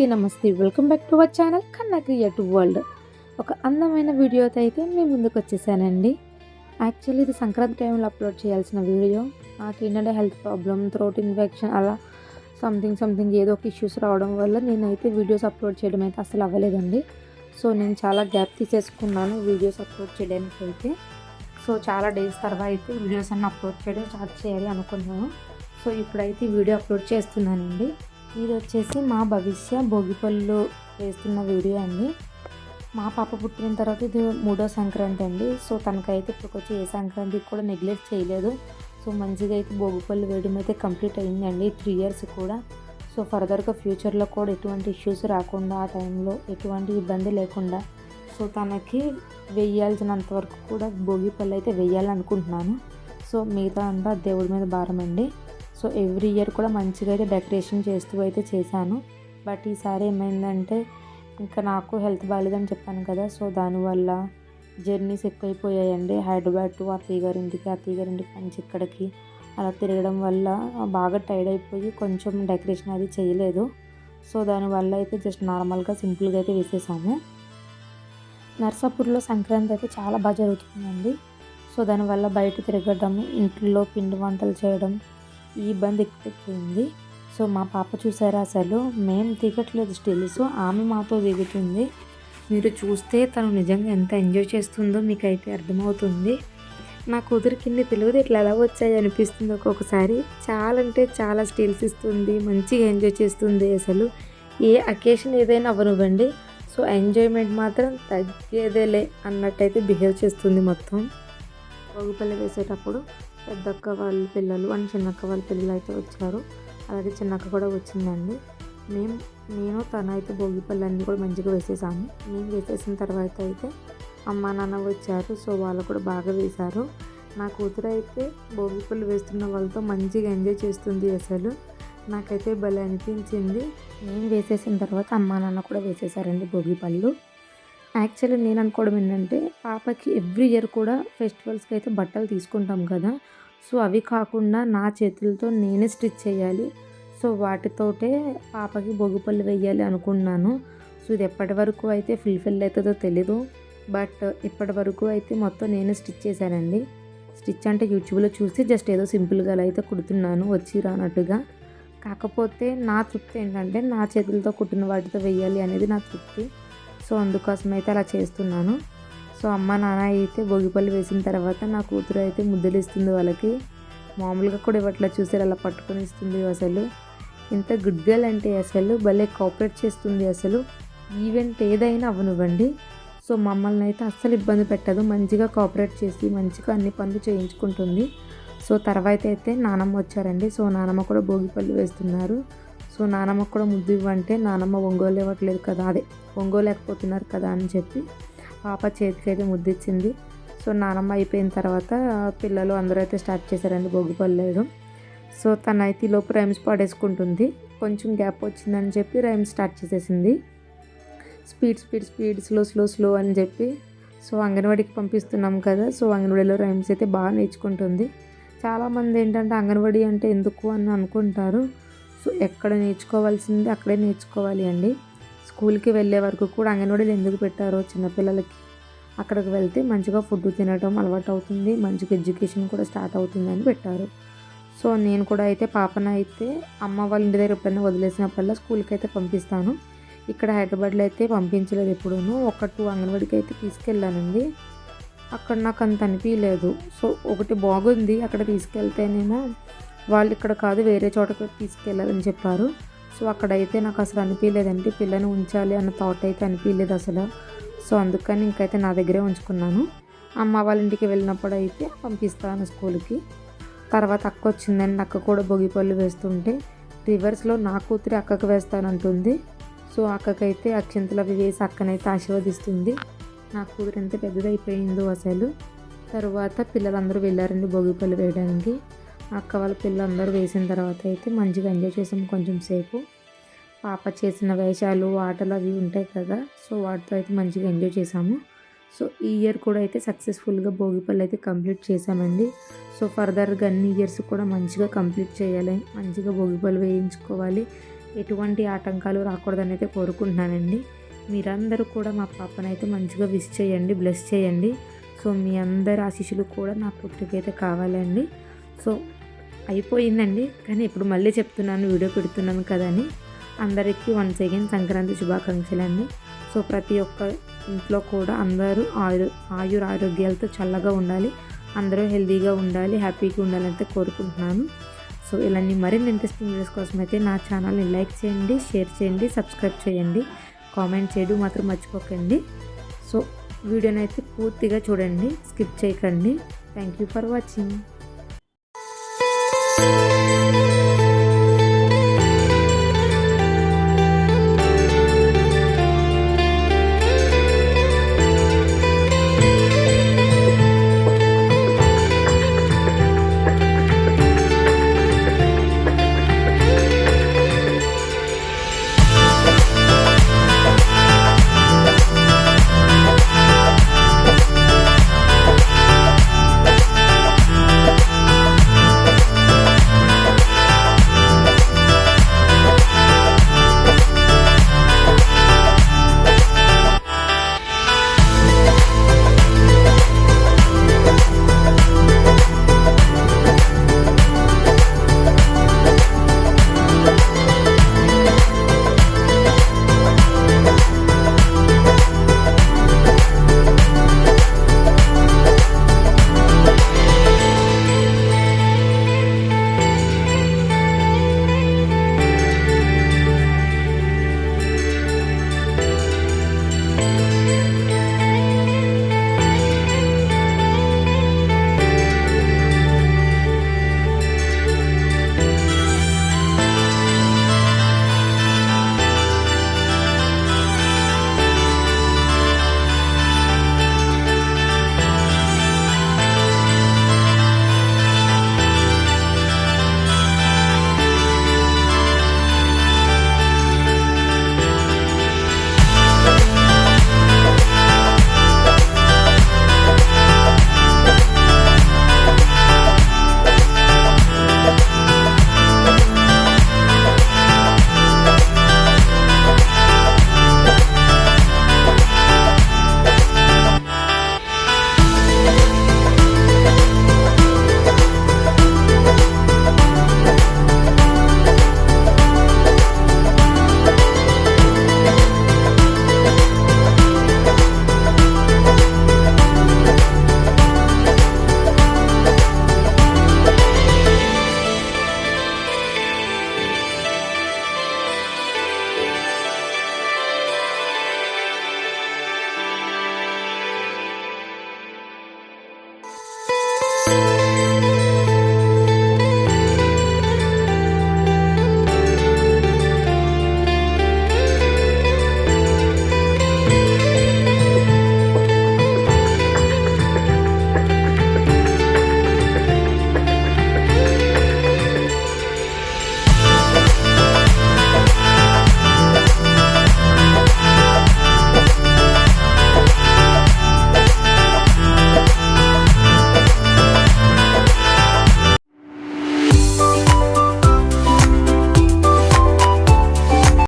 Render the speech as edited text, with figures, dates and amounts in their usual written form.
అందరికీ నమస్తే. Welcome back to our channel కన్నా క్రియేటివ్ వరల్డ్. ఒక అందమైన వీడియోతో అయితే మీ ముందుకు వచ్చేసానండి. యాక్చువల్లీ ఇది సంక్రాంతి టైంలో అప్లోడ్ చేయాల్సిన వీడియో. నాకు ఏంటంటే హెల్త్ ప్రాబ్లమ్, థ్రోట్ ఇన్ఫెక్షన్ అలా సంథింగ్ ఏదో ఒక ఇష్యూస్ రావడం వల్ల నేనైతే వీడియోస్ అప్లోడ్ చేయడం అయితే అసలు అవ్వలేదండి. సో నేను చాలా గ్యాప్ తీసేసుకున్నాను వీడియోస్ అప్లోడ్ చేయడానికి అయితే. సో చాలా డేస్ తర్వాత అయితే వీడియోస్ అన్నీ అప్లోడ్ చేయడం స్టార్ట్ చేయాలి అనుకున్నాను. సో ఇప్పుడైతే వీడియో అప్లోడ్ చేస్తున్నానండి. ఇది వచ్చేసి మా భవిష్య భోగిపళ్ళు వేస్తున్న వీడియో అండి. మా పాప పుట్టిన తర్వాత ఇది 3వ సంక్రాంతి అండి. సో తనకైతే ఇప్పటికొచ్చి ఏ సంక్రాంతికి కూడా నెగ్లెక్ట్ చేయలేదు. సో మంచిగా అయితే భోగిపళ్ళు వేయడం అయితే కంప్లీట్ అయిందండి 3 ఇయర్స్ కూడా. సో ఫర్దర్గా ఫ్యూచర్లో కూడా ఎటువంటి ఇష్యూస్ రాకుండా, ఆ టైంలో ఎటువంటి ఇబ్బంది లేకుండా సో తనకి వేయాల్సినంత వరకు కూడా భోగిపళ్ళు అయితే వేయాలనుకుంటున్నాను. సో మిగతా అంతా దేవుడి మీద భారం అండి. సో ఎవ్రీ ఇయర్ కూడా మంచిగా అయితే డెకరేషన్ చేస్తూ అయితే చేశాను. బట్ ఈసారి ఏమైందంటే ఇంకా నాకు హెల్త్ బాగాలేదని చెప్పాను కదా. సో దానివల్ల జర్నీస్ ఎక్కువైపోయాయండి. హైదరాబాద్ టు అత్తయ్య గారింటికి నుంచి ఇక్కడికి అలా తిరగడం వల్ల బాగా టైర్డ్ అయిపోయి కొంచెం డెకరేషన్ అది చేయలేదు. సో దానివల్ల అయితే జస్ట్ నార్మల్గా సింపుల్గా అయితే వేసేసాము. నర్సాపూర్లో సంక్రాంతి అయితే చాలా బాగా జరుగుతుందండి. సో దానివల్ల బయట తిరగడం, ఇంట్లో పిండి వంటలు చేయడం ఈ ఇబ్బంది ఎక్కువైంది. సో మా పాప చూసారా, అసలు మేము దిగట్లేదు స్టిల్స్, ఆమె మాతో దిగుతుంది. మీరు చూస్తే తను నిజంగా ఎంత ఎంజాయ్ చేస్తుందో మీకైతే అర్థమవుతుంది. నా కూతురికి ఇన్ని తెలియదు ఇట్లా ఎలా వచ్చాయి అనిపిస్తుంది ఒక్కొక్కసారి. చాలా అంటే చాలా స్టిల్స్ ఇస్తుంది, మంచిగా ఎంజాయ్ చేస్తుంది. అసలు ఏ అకేషన్ ఏదైనా అవ్వనివ్వండి, సో ఎంజాయ్మెంట్ మాత్రం తగ్గేదేలే అన్నట్టయితే బిహేవ్ చేస్తుంది మొత్తం. భోగిపళ్ళు వేసేటప్పుడు పెద్దక్క వాళ్ళ పిల్లలు అండ్ చిన్నక్క వాళ్ళ పిల్లలు అయితే వచ్చారు. అలాగే చిన్నక్క కూడా వచ్చిందండి. నేను తను అయితే భోగిపళ్ళు అన్నీ కూడా మంచిగా వేసేసాము. నేను వేసేసిన తర్వాత అయితే అమ్మ నాన్న వచ్చారు. సో వాళ్ళు కూడా బాగా వేశారు. నా కూతురు అయితే భోగిపళ్ళు వేస్తున్న వాళ్ళతో మంచిగా ఎంజాయ్ చేస్తుంది. అసలు నాకైతే భలే అనిపించింది. నేను వేసేసిన తర్వాత అమ్మ నాన్న కూడా వేసేసారండి భోగిపళ్ళు. యాక్చువల్లీ నేను అనుకోవడం ఏంటంటే పాపకి ఎవ్రీ ఇయర్ కూడా ఫెస్టివల్స్కి అయితే బట్టలు తీసుకుంటాం కదా. సో అవి కాకుండా నా చేతులతో నేనే స్టిచ్ చేయాలి. సో వాటితోటే పాపకి భోగిపళ్ళు వేయాలి అనుకున్నాను. సో ఇది ఎప్పటి వరకు అయితే ఫుల్ఫిల్ అవుతుందో తెలీదు. బట్ ఇప్పటి వరకు అయితే మొత్తం నేనే స్టిచ్ చేశానండి. స్టిచ్ అంటే యూట్యూబ్లో చూసి జస్ట్ ఏదో సింపుల్గా అలా అయితే కుడుతున్నాను వచ్చి రానట్టుగా. కాకపోతే నా తృప్తి ఏంటంటే నా చేతులతో కుట్టిన వాటితో వేయాలి అనేది నా తృప్తి. సో అందుకోసం అయితే అలా చేస్తున్నాను. సో అమ్మ నాన్న అయితే భోగిపళ్ళు వేసిన తర్వాత నా కూతురు అయితే ముద్దలు ఇస్తుంది వాళ్ళకి. మామూలుగా కూడా ఇవ్వట్లా, చూసారు అలా పట్టుకొని ఇస్తుంది. అసలు ఇంత గుడ్ గర్ల్ అంటే అసలు భలే కోఆపరేట్ చేస్తుంది. అసలు ఈవెంట్ ఏదైనా అవనివ్వండి, సో మమ్మల్ని అయితే అస్సలు ఇబ్బంది పెట్టదు. మంచిగా కోఆపరేట్ చేసి మంచిగా అన్ని పనులు చేయించుకుంటుంది. సో తర్వాత అయితే నానమ్మ వచ్చారండి. సో నానమ్మ కూడా భోగిపళ్ళు వేస్తున్నారు. సో నానమ్మ కూడా ముద్దు ఇవ్వంటే నానమ్మ ఒంగోలు ఇవ్వట్లేదు కదా, అదే ఒంగోలేకపోతున్నారు కదా అని చెప్పి పాప చేతికి అయితే ముద్దు ఇచ్చింది. సో నానమ్మ అయిపోయిన తర్వాత పిల్లలు అందరూ అయితే స్టార్ట్ చేశారండి భోగిపళ్ళు వేయడం. సో తనైతే లోపు రైమ్స్ పాడేసుకుంటుంది. కొంచెం గ్యాప్ వచ్చిందని చెప్పి రైమ్స్ స్టార్ట్ చేసేసింది. స్పీడ్ స్లో అని చెప్పి. సో అంగన్వాడీకి పంపిస్తున్నాం కదా, సో అంగన్వాడీలో రైమ్స్ అయితే బాగా నేర్చుకుంటుంది. చాలామంది ఏంటంటే అంగన్వాడీ అంటే ఎందుకు అని అనుకుంటారు. సో ఎక్కడ నేర్చుకోవాల్సింది అక్కడే నేర్చుకోవాలి అండి. స్కూల్కి వెళ్ళే వరకు కూడా అంగన్వాడీలు ఎందుకు పెట్టారో, చిన్నపిల్లలకి అక్కడికి వెళ్తే మంచిగా ఫుడ్ తినడం అలవాటు అవుతుంది, మంచిగా ఎడ్యుకేషన్ కూడా స్టార్ట్ అవుతుంది అని పెట్టారు. సో నేను కూడా అయితే పాపను అయితే అమ్మ వాళ్ళ ఇంటి దగ్గర ఎప్పుడైనా వదిలేసినప్పుడల్లా స్కూల్కి అయితే పంపిస్తాను. ఇక్కడ హైదరాబాద్లో అయితే పంపించలేదు ఎప్పుడూను. 1-2 అంగన్వాడీకి అయితే తీసుకెళ్ళానండి. అక్కడ నాకు అంత అనిపించలేదు. సో ఒకటి బాగుంది, అక్కడ తీసుకెళ్తేనేమో వాళ్ళు ఇక్కడ కాదు వేరే చోటకి తీసుకెళ్ళాలని చెప్పారు. సో అక్కడైతే నాకు అసలు అనిపించలేదండి, పిల్లని ఉంచాలి అన్న థాట్ అయితే అనిపించలేదు అసలు. సో అందుకని ఇంకైతే నా దగ్గరే ఉంచుకున్నాను. అమ్మ వాళ్ళ ఇంటికి వెళ్ళినప్పుడు అయితే పంపిస్తాను స్కూల్కి. తర్వాత అక్క వచ్చిందండి. అక్క కూడా భోగిపళ్ళు వేస్తుంటే రివర్స్లో నా కూతురి అక్కకు వేస్తానంటుంది. సో అక్కకైతే అక్షింతలు అవి వేసి అక్కనైతే ఆశీర్వదిస్తుంది. నా కూతురు ఎంత పెద్దదైపోయిందో అసలు. తర్వాత పిల్లలందరూ వెళ్ళారండి భోగిపళ్ళు వేయడానికి. అక్క వాళ్ళ పిల్లలందరూ వేసిన తర్వాత అయితే మంచిగా ఎంజాయ్ చేసాము కొంచెం సేపు. పాప చేసిన వేషాలు, ఆటలు అవి ఉంటాయి కదా, సో వాటితో అయితే మంచిగా ఎంజాయ్ చేసాము. సో ఈ ఇయర్ కూడా అయితే సక్సెస్ఫుల్గా భోగిపళ్ళు అయితే కంప్లీట్ చేసామండి. సో ఫర్దర్గా అన్ని ఇయర్స్ కూడా మంచిగా కంప్లీట్ చేయాలి, మంచిగా భోగిపళ్ళు వేయించుకోవాలి. ఎటువంటి ఆటంకాలు రాకూడదని అయితే కోరుకుంటున్నానండి. మీరందరూ కూడా మా పాపనైతే మంచిగా విష్ చేయండి, బ్లెస్ చేయండి. సో మీ అందరి ఆశీస్సులు కూడా నా పుత్రికైతే కావాలండి. సో అయిపోయిందండి, కానీ ఇప్పుడు మళ్ళీ చెప్తున్నాను, వీడియో పెడుతున్నాను కదా అని. అందరికీ వన్స్ అగైన్ సంక్రాంతి శుభాకాంక్షలండి. సో ప్రతి ఒక్క ఇంట్లో కూడా అందరూ ఆరోగ్యాలతో చల్లగా ఉండాలి, అందరూ హెల్తీగా ఉండాలి, హ్యాపీగా ఉండాలంటే కోరుకుంటున్నాను. సో ఇలాంటి మరిన్ని ఇంట్రెస్టింగ్ వీడియోస్ కోసం అయితే నా ఛానల్ని లైక్ చేయండి, షేర్ చేయండి, సబ్స్క్రైబ్ చేయండి, కామెంట్ చేయడం మాత్రం మర్చిపోకండి. సో వీడియోని అయితే పూర్తిగా చూడండి, స్కిప్ చేయకండి. Thank you for watching.